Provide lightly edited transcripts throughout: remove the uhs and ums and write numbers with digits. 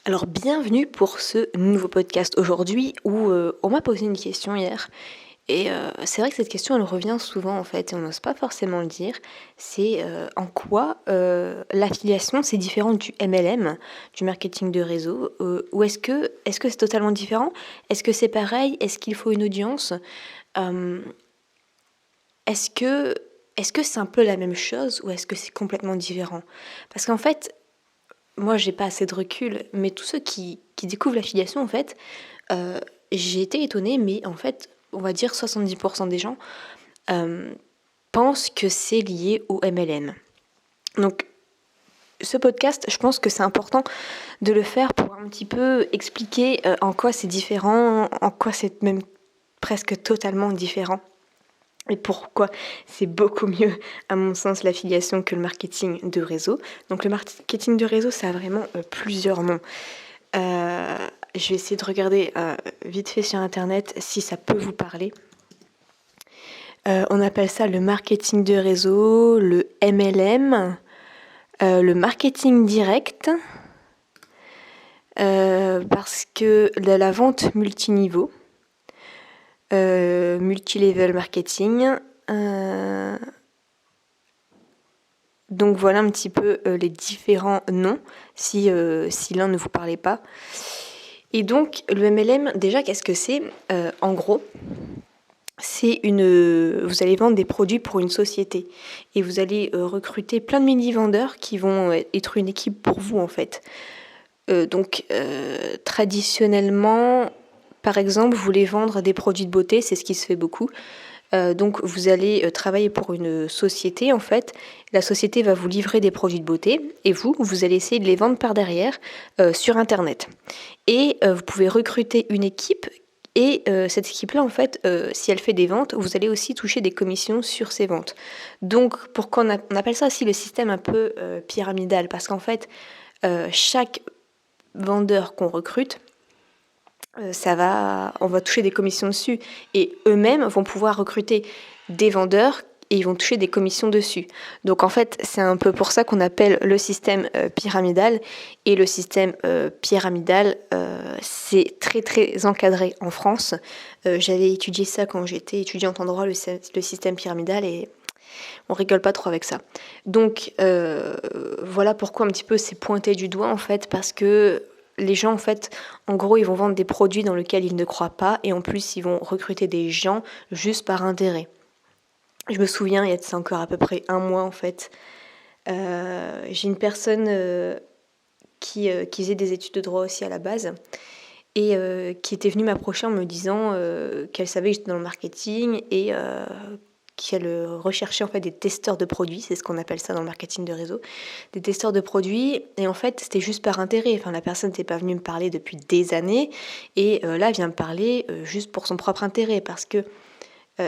Alors bienvenue pour ce nouveau podcast aujourd'hui où on m'a posé une question hier et c'est vrai que cette question elle revient souvent en fait et on n'ose pas forcément le dire. C'est en quoi l'affiliation c'est différent du MLM, du marketing de réseau, ou est-ce que c'est totalement différent? Est-ce que c'est pareil? Est-ce qu'il faut une audience? Euh, est-ce que est-ce que c'est un peu la même chose ou est-ce que c'est complètement différent? Parce qu'en fait, moi, j'ai pas assez de recul, mais tous ceux qui découvrent l'affiliation, en fait, euh, j'ai été étonnée, mais en fait, on va dire 70% des gens euh, pensent que c'est lié au MLM. Donc, ce podcast, je pense que c'est important de le faire pour un petit peu expliquer en quoi c'est différent, en quoi c'est même presque totalement différent. Et pourquoi c'est beaucoup mieux, à mon sens, l'affiliation que le marketing de réseau. Donc le marketing de réseau, ça a vraiment plusieurs noms. Je vais essayer de regarder vite fait sur Internet si ça peut vous parler. On appelle ça le marketing de réseau, le MLM, le marketing direct, parce que la vente multiniveau, multilevel marketing. Donc voilà un petit peu les différents noms, si l'un ne vous parlait pas. Et donc le MLM, déjà qu'est-ce que c'est? En gros, vous allez vendre des produits pour une société et vous allez recruter plein de mini-vendeurs qui vont être une équipe pour vous en fait. Donc traditionnellement, par exemple, vous voulez vendre des produits de beauté, c'est ce qui se fait beaucoup. Donc vous allez travailler pour une société en fait. La société va vous livrer des produits de beauté et vous allez essayer de les vendre par derrière sur Internet. Et vous pouvez recruter une équipe et cette équipe-là en fait, si elle fait des ventes, vous allez aussi toucher des commissions sur ces ventes. Donc pourquoi on appelle ça aussi le système un peu pyramidal? Parce qu'en fait, chaque vendeur qu'on recrute, on va toucher des commissions dessus. Et eux-mêmes vont pouvoir recruter des vendeurs et ils vont toucher des commissions dessus. Donc en fait, c'est un peu pour ça qu'on appelle le système pyramidal. Et le système pyramidal, c'est très très encadré en France. J'avais étudié ça quand j'étais étudiante en droit, le système pyramidal, et on rigole pas trop avec ça. Donc voilà pourquoi un petit peu c'est pointé du doigt en fait, parce que les gens, en fait, en gros, ils vont vendre des produits dans lesquels ils ne croient pas et en plus, ils vont recruter des gens juste par intérêt. Je me souviens, il y a de ça encore à peu près un mois, en fait, j'ai une personne qui faisait des études de droit aussi à la base et qui était venue m'approcher en me disant qu'elle savait que j'étais dans le marketing et qu'elle recherchait en fait des testeurs de produits, c'est ce qu'on appelle ça dans le marketing de réseau, des testeurs de produits, et en fait c'était juste par intérêt, enfin la personne n'était pas venue me parler depuis des années, et là elle vient me parler juste pour son propre intérêt, parce que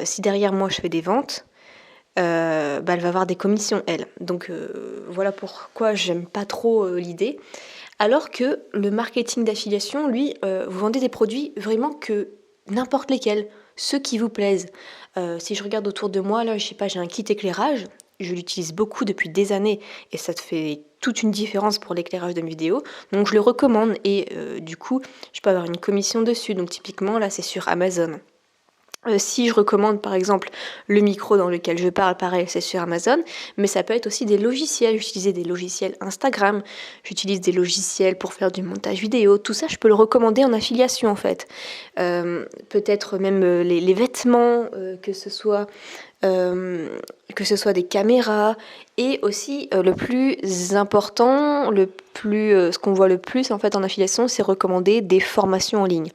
si derrière moi je fais des ventes, elle va avoir des commissions elle. Donc voilà pourquoi j'aime pas trop l'idée. Alors que le marketing d'affiliation, lui, vous vendez des produits vraiment que n'importe lesquels, ceux qui vous plaisent. Si je regarde autour de moi, là, je sais pas, j'ai un kit éclairage, je l'utilise beaucoup depuis des années et ça te fait toute une différence pour l'éclairage de mes vidéos. Donc je le recommande et du coup, je peux avoir une commission dessus. Donc typiquement, là, c'est sur Amazon. Si je recommande par exemple le micro dans lequel je parle, pareil, c'est sur Amazon, mais ça peut être aussi des logiciels. J'utilise des logiciels Instagram, j'utilise des logiciels pour faire du montage vidéo, tout ça je peux le recommander en affiliation en fait. Peut-être même les vêtements, que ce soit des caméras, et aussi le plus important, ce qu'on voit le plus en fait en affiliation, c'est recommander des formations en ligne.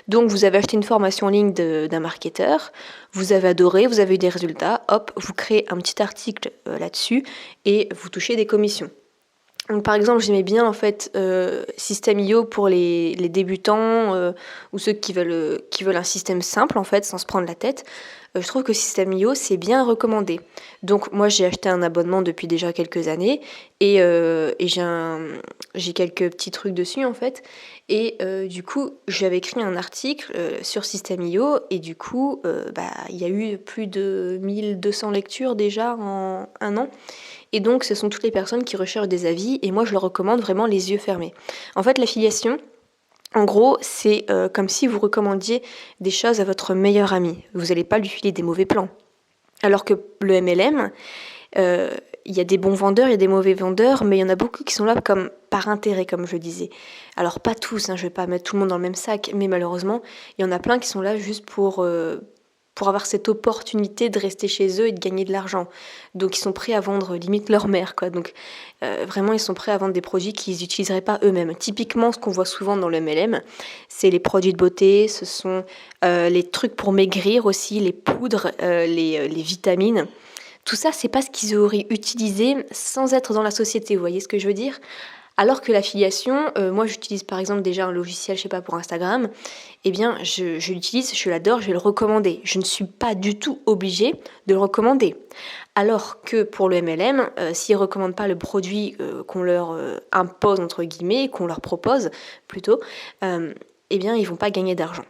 Donc vous avez acheté une formation en ligne d'un marketeur, vous avez adoré, vous avez eu des résultats, hop, vous créez un petit article là-dessus et vous touchez des commissions. Donc, par exemple, j'aimais bien en fait System.io pour les débutants ou ceux qui veulent un système simple en fait sans se prendre la tête. Je trouve que System.io c'est bien recommandé. Donc moi j'ai acheté un abonnement depuis déjà quelques années et j'ai quelques petits trucs dessus en fait. Et du coup j'avais écrit un article sur System.io et du coup il y a eu plus de 1200 lectures déjà en un an. Et donc, ce sont toutes les personnes qui recherchent des avis, et moi, je leur recommande vraiment les yeux fermés. En fait, l'affiliation, en gros, c'est comme si vous recommandiez des choses à votre meilleur ami. Vous n'allez pas lui filer des mauvais plans. Alors que le MLM, il y a des bons vendeurs, il y a des mauvais vendeurs, mais il y en a beaucoup qui sont là comme par intérêt, comme je disais. Alors pas tous, je ne vais pas mettre tout le monde dans le même sac, mais malheureusement, il y en a plein qui sont là juste pour avoir cette opportunité de rester chez eux et de gagner de l'argent. Donc ils sont prêts à vendre limite leur mère, quoi. Donc vraiment, ils sont prêts à vendre des produits qu'ils n'utiliseraient pas eux-mêmes. Typiquement, ce qu'on voit souvent dans le MLM, c'est les produits de beauté, ce sont les trucs pour maigrir aussi, les poudres, les vitamines. Tout ça, c'est pas ce qu'ils auraient utilisé sans être dans la société, vous voyez ce que je veux dire ? Alors que l'affiliation, moi j'utilise par exemple déjà un logiciel, je sais pas, pour Instagram, eh bien je l'utilise, je l'adore, je vais le recommander. Je ne suis pas du tout obligée de le recommander. Alors que pour le MLM, s'ils ne recommandent pas le produit qu'on leur impose, entre guillemets, qu'on leur propose plutôt, eh bien ils vont pas gagner d'argent.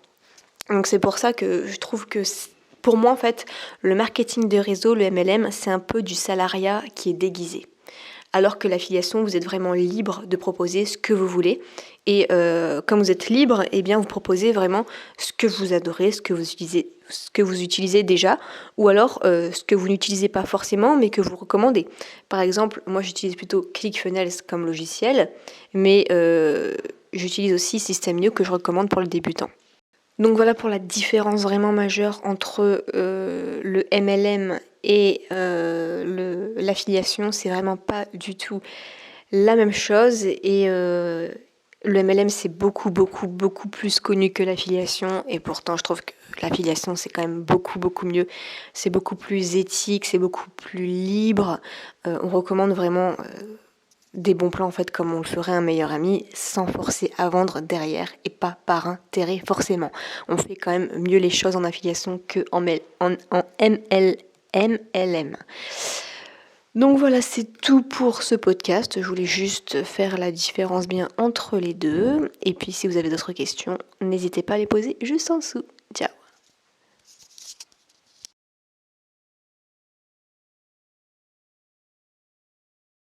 Donc c'est pour ça que je trouve que pour moi, en fait, le marketing de réseau, le MLM, c'est un peu du salariat qui est déguisé. Alors que l'affiliation, vous êtes vraiment libre de proposer ce que vous voulez. Et comme vous êtes libre, eh bien, vous proposez vraiment ce que vous adorez, ce que vous utilisez déjà, ou alors ce que vous n'utilisez pas forcément, mais que vous recommandez. Par exemple, moi, j'utilise plutôt ClickFunnels comme logiciel, mais j'utilise aussi System.io que je recommande pour le débutant. Donc voilà pour la différence vraiment majeure entre le MLM et l'affiliation. C'est vraiment pas du tout la même chose. Et le MLM, c'est beaucoup plus connu que l'affiliation. Et pourtant, je trouve que l'affiliation, c'est quand même beaucoup mieux. C'est beaucoup plus éthique, c'est beaucoup plus libre. On recommande vraiment des bons plans en fait comme on le ferait un meilleur ami, sans forcer à vendre derrière et pas par intérêt forcément. On fait quand même mieux les choses en affiliation que en MLM. Donc voilà, c'est tout pour ce podcast. Je voulais juste faire la différence bien entre les deux. Et puis si vous avez d'autres questions, n'hésitez pas à les poser juste en dessous. Ciao.